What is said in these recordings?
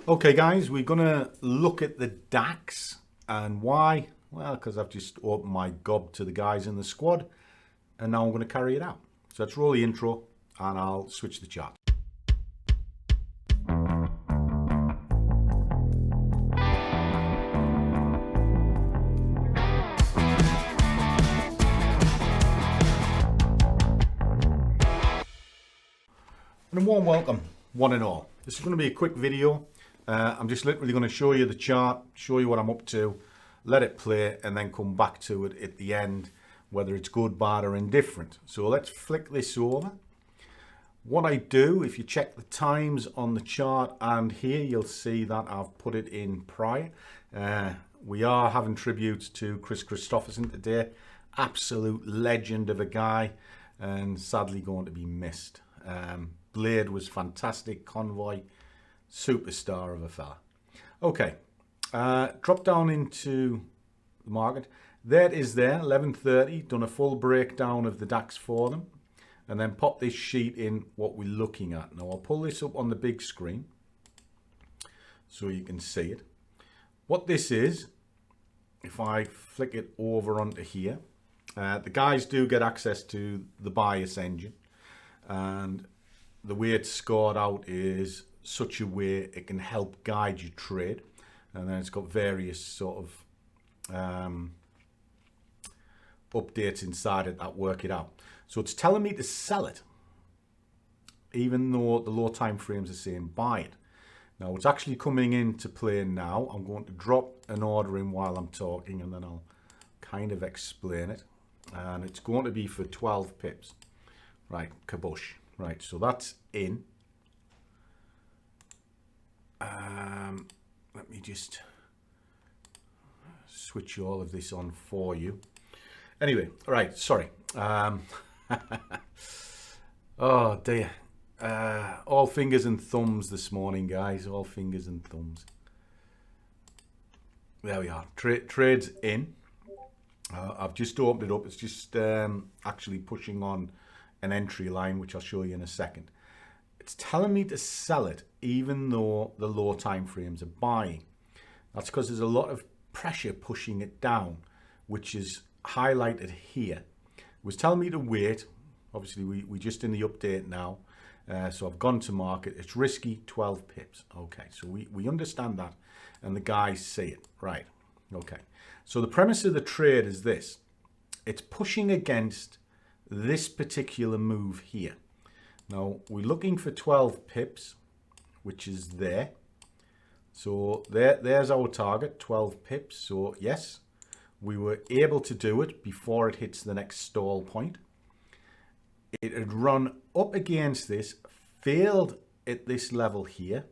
Okay guys, we're gonna look at the DAX and why? Well, because I've just opened my gob to the guys in the squad and now I'm gonna carry it out. So let's roll the intro and I'll switch the chart. And a warm welcome, one and all. This is going to be a quick video. I'm just literally going to show you the chart, show you what I'm up to, let it play, and then come back to it at the end, whether it's good, bad, or indifferent. So let's flick this over. What I do, if you check the times on the chart and here, you'll see that I've put it in prior. We are having tributes to Chris Christopherson today. Absolute legend of a guy and sadly going to be missed. Blade was fantastic, Convoy, superstar of a fella. Okay, drop down into the market. There it is there, 11:30, done a full breakdown of the DAX for them, and then pop this sheet in what we're looking at. Now I'll pull this up on the big screen so you can see it. What this is, if I flick it over onto here, the guys do get access to the bias engine, and the way it's scored out is such a way it can help guide your trade, and then it's got various sort of updates inside it that work it out. So it's telling me to sell it even though the low time frames are saying buy it. Now it's actually coming into play now. I'm going to drop an order in while I'm talking and then I'll kind of explain it, and it's going to be for 12 pips. Right, kabush. Right, so that's in. Let me just switch all of this on for you. Anyway, all right, sorry. Oh dear. All fingers and thumbs this morning, guys. All fingers and thumbs. There we are. Trade's in. I've just opened it up. It's just actually pushing on an entry line, which I'll show you in a second. It's telling me to sell it even though the low time frames are buying. That's because there's a lot of pressure pushing it down, which is highlighted here. It was telling me to wait. Obviously we just in the update now, so I've gone to market. It's risky, 12 pips. Okay, so we understand that and the guys see it. Right, okay. So the premise of the trade is this: it's pushing against this particular move here. Now we're looking for 12 pips, which is there. So there's our target, 12 pips. So yes, we were able to do it before it hits the next stall point. It had run up against this, failed at this level here,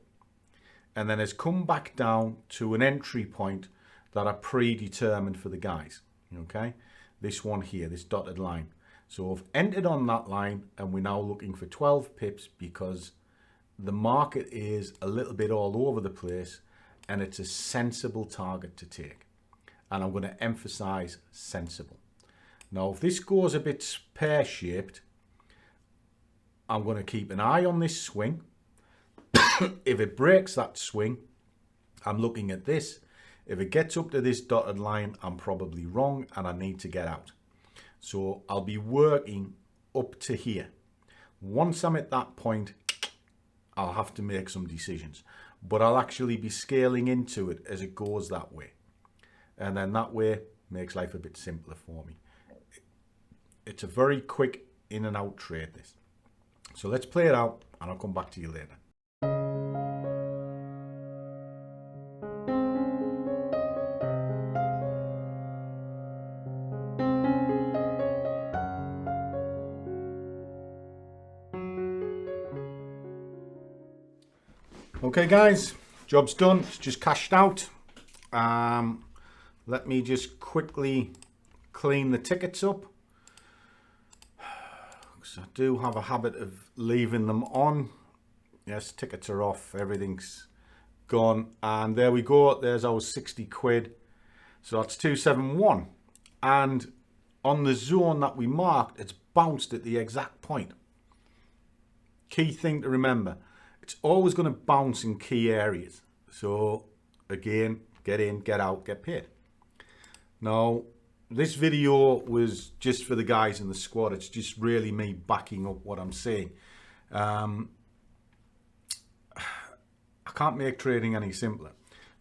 and then has come back down to an entry point that are predetermined for the guys. Okay, this one here, this dotted line. So I've entered on that line and we're now looking for 12 pips because the market is a little bit all over the place and it's a sensible target to take. And I'm going to emphasize sensible. Now, if this goes a bit pear-shaped, I'm going to keep an eye on this swing. If it breaks that swing, I'm looking at this. If it gets up to this dotted line, I'm probably wrong and I need to get out. So I'll be working up to here. Once I'm at that point, I'll have to make some decisions, but I'll actually be scaling into it as it goes that way. And then that way makes life a bit simpler for me. It's a very quick in and out trade, this. So let's play it out and I'll come back to you later. Okay guys, job's done. It's just cashed out. Let me just quickly clean the tickets up, because I do have a habit of leaving them on. Yes, tickets are off, everything's gone, and there we go. There's our 60 quid. So that's 271, and on the zone that we marked, it's bounced at the exact point. Key thing to remember, it's always going to bounce in key areas. So again, get in, get out, get paid. Now, this video was just for the guys in the squad. It's just really me backing up what I'm saying. I can't make trading any simpler.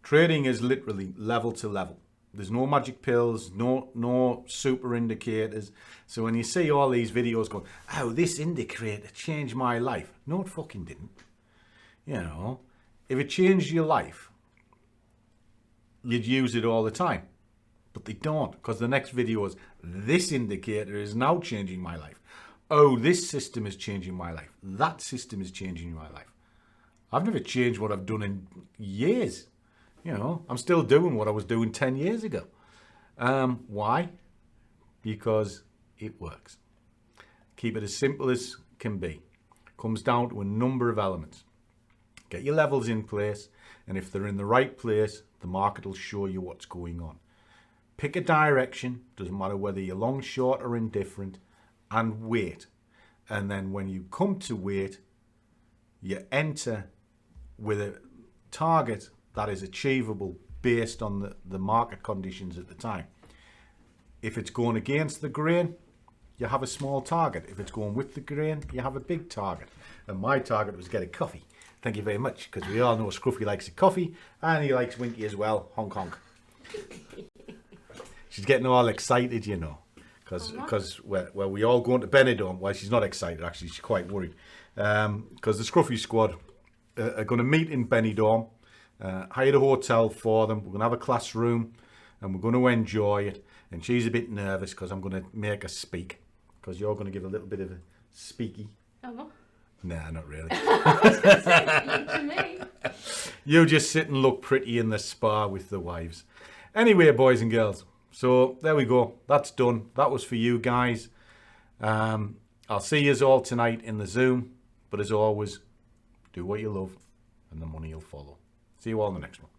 Trading is literally level to level. There's no magic pills, no super indicators. So when you see all these videos going, oh, this indicator changed my life. No, it fucking didn't. You know, if it changed your life, you'd use it all the time. But they don't, because the next video is, this indicator is now changing my life. Oh, this system is changing my life. That system is changing my life. I've never changed what I've done in years. You know, I'm still doing what I was doing 10 years ago. Why? Because it works. Keep it as simple as can be. Comes down to a number of elements. Get your levels in place, and if they're in the right place, the market will show you what's going on. Pick a direction, doesn't matter whether you're long, short, or indifferent, and wait. And then when you come to wait, you enter with a target that is achievable based on the market conditions at the time. If it's going against the grain, you have a small target. If it's going with the grain, you have a big target. And my target was get a coffee. Thank you very much, because we all know Scruffy likes a coffee, and he likes Winky as well. Honk honk. She's getting all excited, you know, because we all going to Benidorm. Well, she's not excited, actually. She's quite worried. Because the Scruffy squad are going to meet in Benidorm. Hired a hotel for them. We're going to have a classroom, and we're going to enjoy it. And she's a bit nervous because I'm going to make her speak, because you're going to give a little bit of a speaky. Oh. Nah, not really. To me. You just sit and look pretty in the spa with the wives. Anyway, boys and girls. So there we go. That's done. That was for you guys. I'll see you all tonight in the Zoom. But as always, do what you love and the money will follow. See you all in the next one.